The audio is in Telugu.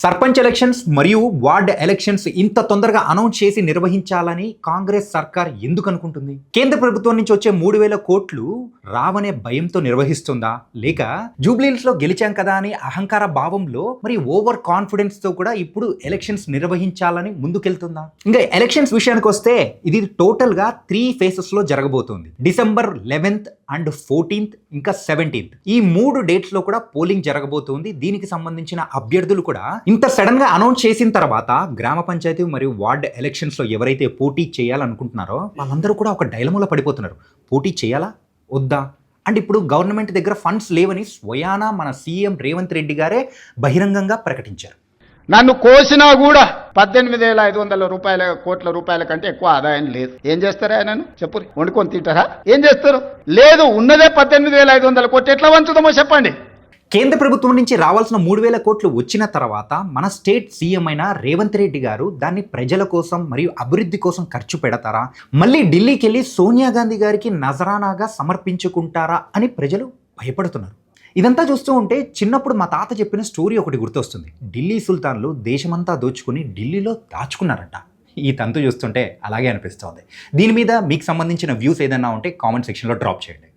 సర్పంచ్ ఎలక్షన్స్ మరియు వార్డ్ ఎలక్షన్స్ ఇంత తొందరగా అనౌన్స్ చేసి నిర్వహించాలని కాంగ్రెస్ సర్కార్ ఎందుకు అనుకుంటుంది? కేంద్ర ప్రభుత్వం నుంచి వచ్చే 3,000 కోట్లు రావనే భయంతో నిర్వహిస్తుందా, లేక జూబ్లీహిల్స్ లో గెలిచాం కదా అని అహంకార భావంలో మరి ఓవర్ కాన్ఫిడెన్స్ తో కూడా ఇప్పుడు ఎలక్షన్స్ నిర్వహించాలని ముందుకెళ్తుందా? ఇంకా ఎలక్షన్స్ విషయానికి వస్తే ఇది టోటల్ గా 3 ఫేసెస్ లో జరగబోతోంది. డిసెంబర్ 11th అండ్ 14th ఇంకా 17th ఈ 3 డేట్స్ లో కూడా పోలింగ్ జరగబోతోంది. దీనికి సంబంధించిన అభ్యర్థులు కూడా ఇంత సడన్ గా అనౌన్స్ చేసిన తర్వాత గ్రామ పంచాయతీ మరియు వార్డ్ ఎలక్షన్స్ లో ఎవరైతే పోటీ చేయాలనుకుంటున్నారో వాళ్ళందరూ కూడా ఒక డైలమాలో పడిపోతున్నారు. పోటీ చేయాలా వద్దా? అండ్ ఇప్పుడు గవర్నమెంట్ దగ్గర ఫండ్స్ లేవని స్వయానా మన సీఎం రేవంత్ రెడ్డి గారే బహిరంగంగా ప్రకటించారు. నన్ను కోసినా కూడా 18,500 కోట్ల రూపాయల కంటే ఎక్కువ ఆదాయం లేదు. ఏం చేస్తారు ఆయనను చెప్పు, వండుకొని తింటారా? ఏం చేస్తారు? లేదు, ఉన్నదే 18,500 కోట్లు. ఎట్లా వంచుదామో చెప్పండి. కేంద్ర ప్రభుత్వం నుంచి రావాల్సిన 3,000 కోట్లు వచ్చిన తర్వాత మన స్టేట్ సీఎం అయిన రేవంత్ రెడ్డి గారు దాన్ని ప్రజల కోసం మరియు అభివృద్ధి కోసం ఖర్చు పెడతారా, మళ్ళీ ఢిల్లీకి వెళ్ళి సోనియా గాంధీ గారికి నజరానాగా సమర్పించుకుంటారా అని ప్రజలు భయపడుతున్నారు. ఇదంతా చూస్తూ ఉంటే చిన్నప్పుడు మా తాత చెప్పిన స్టోరీ ఒకటి గుర్తొస్తుంది. ఢిల్లీ సుల్తాన్లు దేశమంతా దోచుకుని ఢిల్లీలో దాచుకున్నారంట. ఈ తంతు చూస్తుంటే అలాగే అనిపిస్తోంది. దీని మీద మీకు సంబంధించిన వ్యూస్ ఏదైనా ఉంటే కామెంట్ సెక్షన్లో డ్రాప్ చేయండి.